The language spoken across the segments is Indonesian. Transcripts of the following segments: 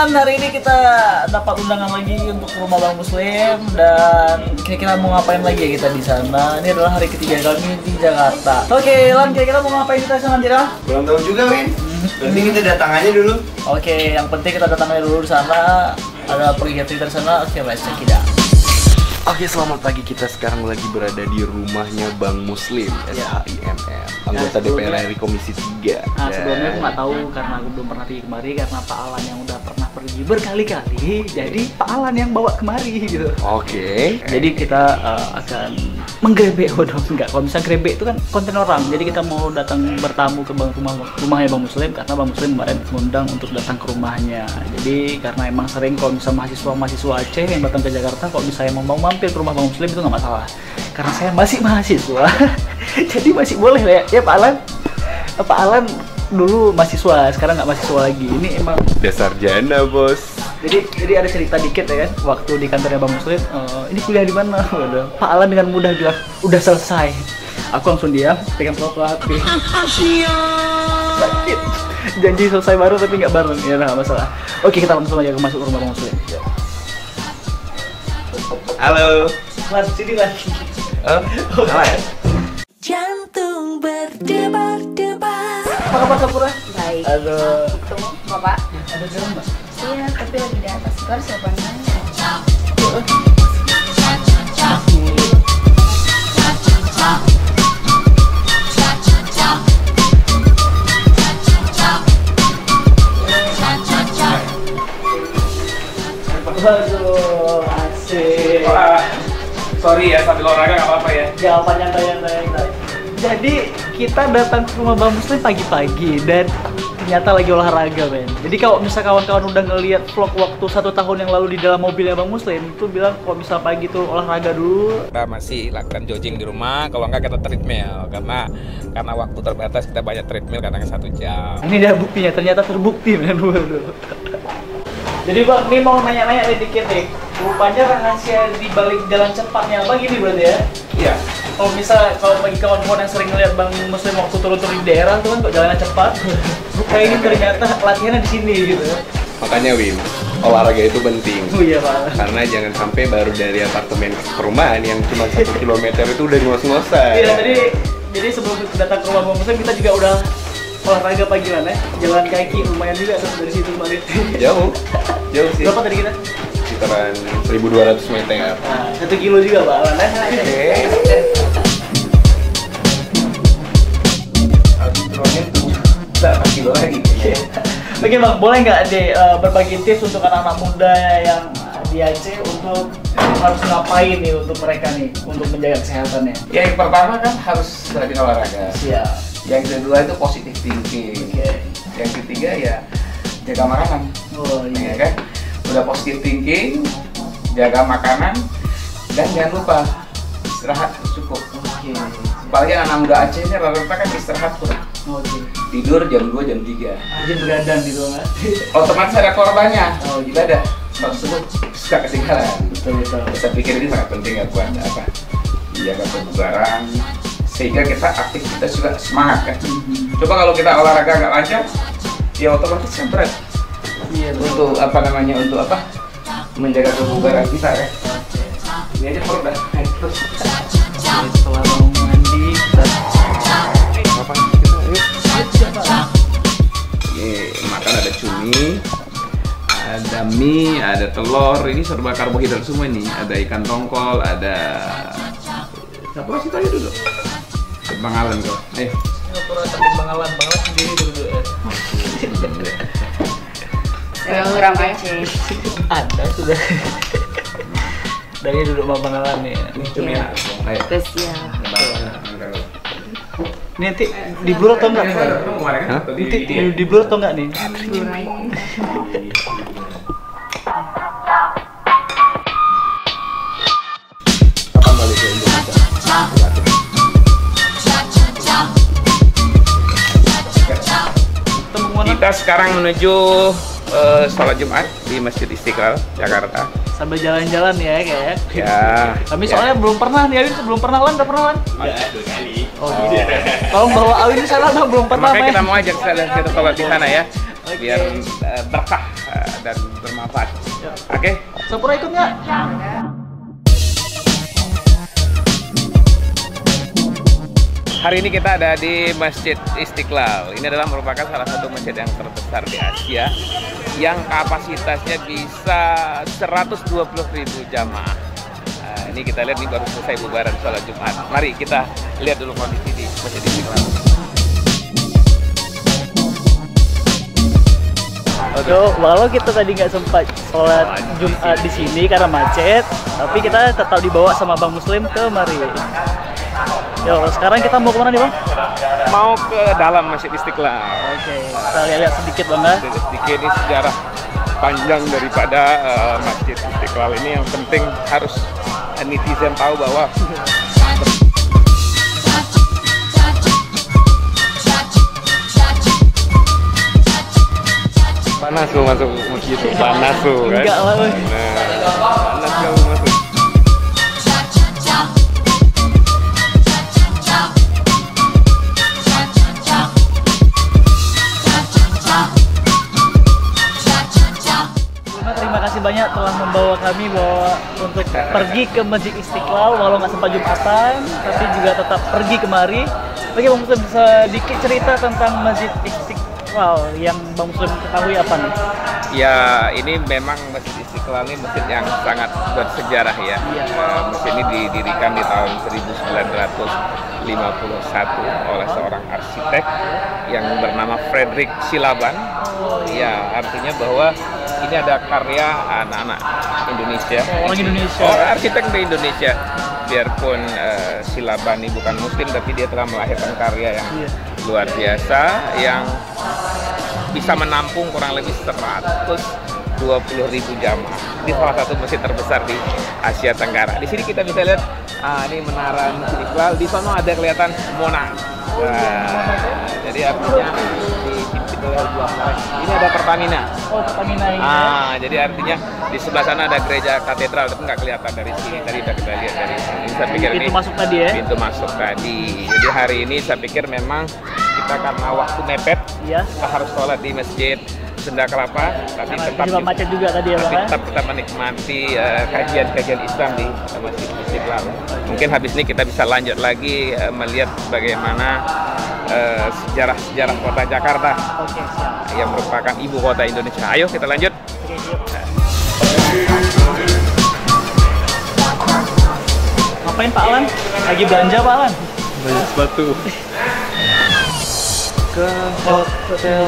Lan, hari ini kita dapat undangan lagi untuk rumah Bang Muslim dan kira-kira mau ngapain lagi ya kita di sana. Ini adalah hari ketiga kami di Jakarta. Oke, Lan, kira-kira mau ngapain kita di sana, Jira? Belum tahu juga, Win. Nanti kita datang aja dulu. Oke, yang penting kita datang aja dulu di sana. Ada pergi dari sana. Oke, let's check it out. Oke, selamat pagi. Kita sekarang lagi berada di rumahnya Bang Muslim, SHIMM, anggota DPR RI Komisi 3. Nah, sebelumnya aku nggak tahu karena aku belum pernah pergi kemari karena Pak Alan yang udah pernah pergi berkali-kali. Jadi Pak Alan yang bawa kemari gitu. Oke. Jadi kita akan menggrebek, enggak. Kalau misalnya grebek itu kan konten orang. Jadi kita mau datang bertamu ke rumahnya Bang Muslim karena Bang Muslim kemarin mengundang untuk datang ke rumahnya. Jadi karena emang sering kalau misalnya mahasiswa Aceh yang datang ke Jakarta, kalau misalnya mau mampir ke rumah Bang Muslim itu nggak masalah. Karena saya masih mahasiswa, jadi masih boleh ya Pak Alan. Pak Alan dulu mahasiswa, sekarang nggak mahasiswa lagi. Ini emang udah sarjana, bos. Jadi ada cerita dikit ya kan, waktu di kantornya Bang Muslim, ini kuliah di mana? Waduh, Pak Alan dengan mudah bilang udah selesai. Aku langsung diam, pegang foto HP. Sakit. Janji selesai baru tapi nggak bareng, ya nggak masalah. Oke, kita langsung aja masuk ke rumah Bang Muslim. Halo. Lan, sini Lan. Salah ya? Jantung berdebar-debar. Apa kabar Sapura? Baik. Aduh. Itu Bapak? Ada jalan Mbak? Iya, tapi lagi di atas. Baru siapa nanya? Waduh, asik. Sorry ya, sambil olahraga nggak apa-apa ya. Jawabannya nyantai. Jadi kita datang ke rumah Bang Muslim pagi-pagi dan ternyata lagi olahraga, men. Jadi kalau misal kawan-kawan udah ngeliat vlog waktu 1 tahun yang lalu di dalam mobilnya Bang Muslim, itu bilang kalau misal pagi tuh olahraga dulu. Kita masih lakukan jogging di rumah, kalau nggak kita treadmill karena waktu terbatas kita banyak treadmill kadang 1 jam. Ini dia buktinya, ternyata terbukti, men. Waduh. Jadi Bang, ini mau nanya-nanya dikit nih. Rupanya rahasia di balik jalan cepatnya Bang ini berarti ya? Iya. Kalau bagi kawan-kawan yang sering ngeliat Bang Muslim waktu turun-turun di daerah tuh kan kok jalannya cepat. Kayak ini ternyata latihannya di sini gitu. Makanya, Win, olahraga itu penting. Oh iya Pak. Karena jangan sampai baru dari apartemen ke perumahan yang cuma 1 kilometer itu udah ngos-ngosan. Iya, jadi sebelum datang ke rumah Bang Muslim kita juga udah olahraga pagi mana? Jalan kaki lumayan juga tuh dari situ kemarin. Jauh sih. Berapa tadi kita? Sekitaran 1.200 meter. Nah, 1 kilo juga Pak Alan. Oke Bang, boleh nggak berbagi tips untuk anak-anak muda yang di Aceh untuk harus ngapain nih untuk mereka nih untuk menjaga kesehatannya? Ya, yang pertama kan harus rajin olahraga. Siap. Yang kedua itu positive thinking. Yang ketiga ya jaga makanan. Oh Ya iya. kan? Udah positive thinking, jaga makanan, dan jangan lupa istirahat harus cukup. Oke. Apalagi anak muda Aceh ini rata-rata kan istirahat kurang. Oke. Tidur jam 2, jam 3. Aja begadang gitu nggak? Otomatis ada korbannya. Oh, gitu. Jika ada tersebut suka ketinggalan. Betul. Saya pikir ini sangat penting ya buat apa? Menjaga kebugaran, sehingga kita aktivitas juga semangat kan. Coba kalau kita olahraga nggak lancar, ya otomatis kan berat. Iya. Untuk untuk menjaga kebugaran kita ya. Ini aja perut dah. Terus Setelah mau mandi, Ini makan ada cumi, ada mie, ada telur. Ini serba karbohidrat semua nih. Ada ikan tongkol, ada siapa sih tadi dulu? Bang Alan kok. Bangalan sendiri dulu. Orang Aceh. Ada sudah. Dari duduk sama Bangalan nih. Ini cumi enak. Ayo. Terus ya. Ini nanti di blur atau enggak nih? Hah? Nanti di blur atau enggak nih? Kapan balik ke Indonesia? Kita sekarang menuju sholat Jumat di Masjid Istiqlal, Jakarta. Sambil jalan-jalan ya kayak. Ya. Kami soalnya belum pernah nih, Awin belum pernah Lan, udah pernah Lan? Ada 2 kali. Oh, gitu. Tolong bawa Awin di sana Bang, belum pernah Makanya main. kita mau ajak kita sholat di sana ya. biar berkah dan bermanfaat. Ya. Oke? Sapura ikut nggak? Hari ini kita ada di Masjid Istiqlal. Ini adalah merupakan salah satu masjid yang terbesar di Asia yang kapasitasnya bisa 120.000 jamaah. Nah, ini kita lihat, ini baru selesai bubaran sholat Jumat. Mari kita lihat dulu kondisi di Masjid Istiqlal. Walau kita tadi nggak sempat sholat Jumat di sini karena macet, tapi kita tetap dibawa sama Bang Muslim ke mari. Yo, sekarang kita mau kemana nih Bang? Mau ke dalam Masjid Istiqlal. Oke, kita lihat sedikit Bang ya. Sedikit ini sejarah panjang daripada Masjid Istiqlal ini, yang penting harus netizen tahu bahwa panas tuh masuk masjid itu, panas tuh kan? Enggak lah, weh. Panas kalau masuk. Terima kasih banyak telah membawa kami untuk pergi ke Masjid Istiqlal, walau nggak sempat Jumatan, tapi juga tetap pergi kemari. Oke, Bang Muslim, sedikit cerita tentang Masjid Istiqlal yang Bang Muslim ketahui apa nih? Ya, ini memang Masjid Istiqlal ini masjid yang sangat bersejarah ya. Masjid ini didirikan di tahun 1951 oleh seorang arsitek yang bernama Frederick Silaban. Ya, artinya bahwa ini ada karya anak-anak Indonesia. Orang Indonesia. Orang arsitek di Indonesia. Biarpun Silaban ini bukan Muslim, tapi dia telah melahirkan karya yang luar biasa, yang bisa menampung kurang lebih 120.000 jamaah. Ini salah satu masjid terbesar di Asia Tenggara. Di sini kita bisa lihat, ini menara Masjid Istiqlal. Di sana ada kelihatan Monas. Jadi artinya dipimpin oleh dua orang. Ini ada Pertamina. Oh, Pertamina ini. Jadi artinya di sebelah sana ada gereja katedral, tapi nggak kelihatan dari sini. Tadi udah kita lihat dari sini. Saya pikir Pintu ini masuk tadi ya? Pintu masuk tadi. Jadi hari ini saya pikir memang kita karena waktu mepet, Iya. kita harus sholat di Masjid Sunda Kelapa, tapi Karena tetap juga macet juga tadi ya Bang. tapi tetap kita menikmati kajian-kajian Islam di Masjid Istiqlal. Mungkin habis ini kita bisa lanjut lagi melihat bagaimana sejarah kota Jakarta Oke, siap. yang merupakan ibu kota Indonesia. Ayo kita lanjut. Oke, siap. Ngapain Pak Alan? Lagi belanja Pak Alan? Banyak sepatu. Ke Hotel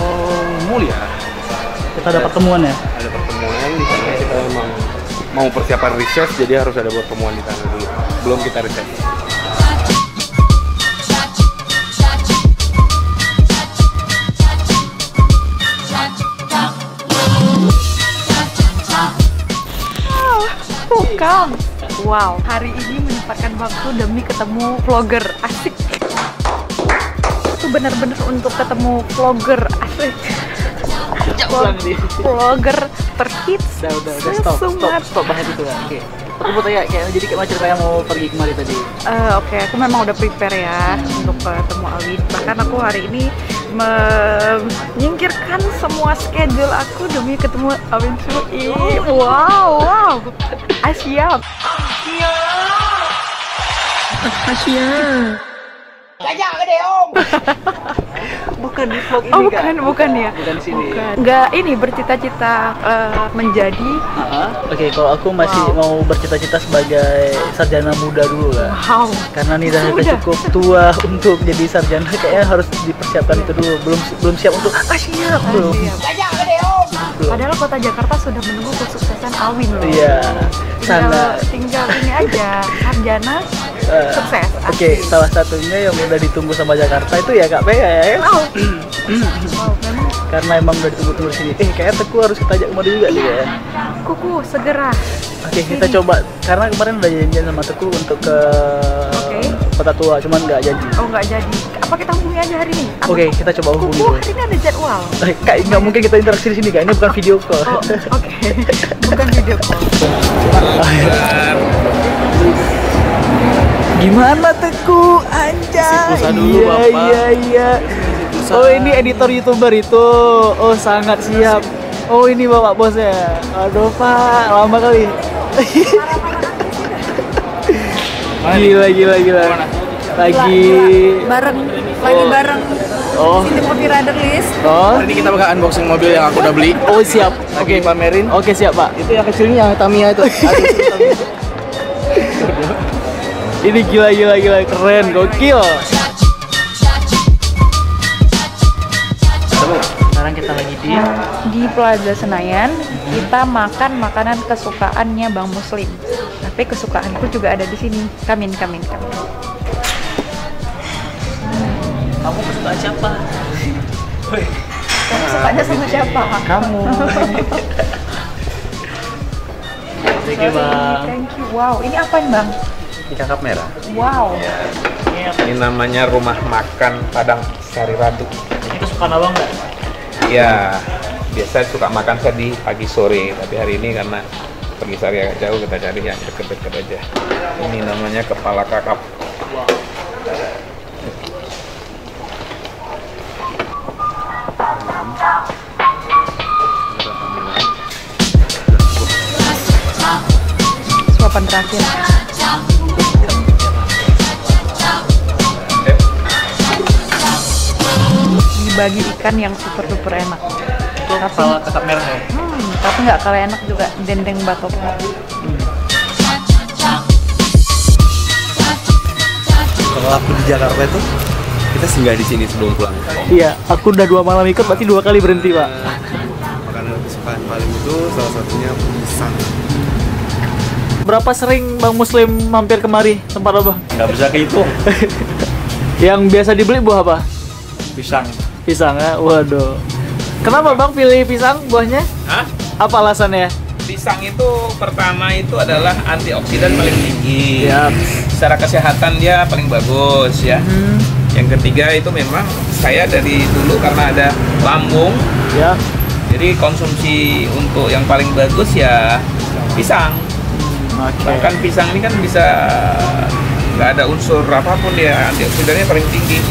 Mulia. Kita ada pertemuan ya? Ada pertemuan di sana, kita memang mau persiapan riset, jadi harus ada pertemuan di sana dulu. Belum kita riset. Bukan. Wow, hari ini menyempatkan waktu demi ketemu vlogger asik. Itu benar-benar untuk ketemu vlogger asik. Vlogger terhits. Udah stop bahas itu kan. Oke. Aku mau tanya, jadi kayak cerita yang mau pergi kemari tadi. Oke, aku memang udah prepare ya untuk ketemu Alwin. Bahkan aku hari ini menyingkirkan semua schedule aku demi ketemu Alwin Sui. Wow. Asia. Bukan di vlog ini Oh Kak. bukan ya. Bukan di sini. Nggak ini bercita-cita menjadi. Oke, kalau aku masih mau bercita-cita sebagai sarjana muda dulu Kak. Wow. Karena nih udah Sudah. cukup tua untuk jadi sarjana, kayaknya harus dipersiapkan itu dulu. Belum siap untuk siap belum. Padahal kota Jakarta sudah menunggu kesuksesan Alwin loh. Iya. Sana. Tinggal ini aja sarjana sukses. Oke, salah satunya yang udah ditunggu sama Jakarta itu ya Kak Bea ya. Wow, memang Karena emang udah ditunggu-tunggu di sini. Kayaknya Teguh harus kita ajak kemari juga nih ya. kuku segera. Oke, kita coba. Karena kemarin udah janjian sama Teguh untuk ke Kota Tua, cuman nggak janji. Oh nggak jadi. Apa kita hubungi aja hari ini? Oke, kita coba hubungi Kuku dulu. hari ini ada jadwal. Kak, nggak mungkin kita interaksi di sini Kak. Ini bukan video call. Oh, oke. Bukan video call. Gimana Teguh? Anjay. Pulsa dulu, Bapak. Iya. Oh ini editor YouTuber itu. Oh sangat siap. Oh ini bapak bosnya. Aduh Pak, lama kali. Gila. Lagi bareng Oh. Sini Mobil Rider List. Oh. Hari ini kita bakal unboxing mobil yang aku udah beli. Oh siap. Oke, pamerin. Oke siap Pak. Itu yang kecilnya yang Tamiya itu. Ini gila keren, gokil. Sekarang kita lagi Di Plaza Senayan, kita makan makanan kesukaannya Bang Muslim. Tapi kesukaanku juga ada di sini. Kamin. Kamu kesukaan siapa? Kamu sukanya sama siapa? Kamu. Thank you Bang. Thank you. Wow, ini apa Bang? Ini kakap merah. Wow. Ini namanya rumah makan Padang Sari Ratu. Itu suka abang nggak? Ya, biasa suka makan saya di pagi sore, tapi hari ini karena pergi sehari agak jauh, kita cari yang deket-deket aja. Ini namanya kepala kakap. Suapan terakhir. Dibagi ikan yang super duper enak. Itu kepala kakap merah ya? Tapi nggak kalah enak juga dendeng batoknya. Kalau aku di Jakarta itu kita singgah di sini sebelum pulang. Iya, aku udah 2 malam ikut, berarti 2 kali berhenti Pak. Makanan kesukaan paling itu salah satunya pisang. Berapa sering Bang Muslim mampir kemari tempat abang? Nggak bisa kehitung. Yang biasa dibeli buah apa? Pisang. Pisang ya? Waduh. Kenapa Bang pilih pisang buahnya? Hah? Apa alasannya? Pisang itu pertama itu adalah antioksidan paling tinggi. Ya. Secara kesehatan dia paling bagus ya. Yang ketiga itu memang saya dari dulu karena ada lambung, Ya. jadi konsumsi untuk yang paling bagus ya pisang. Oke. Bahkan pisang ini kan bisa nggak ada unsur apapun, dia antioksidannya paling tinggi.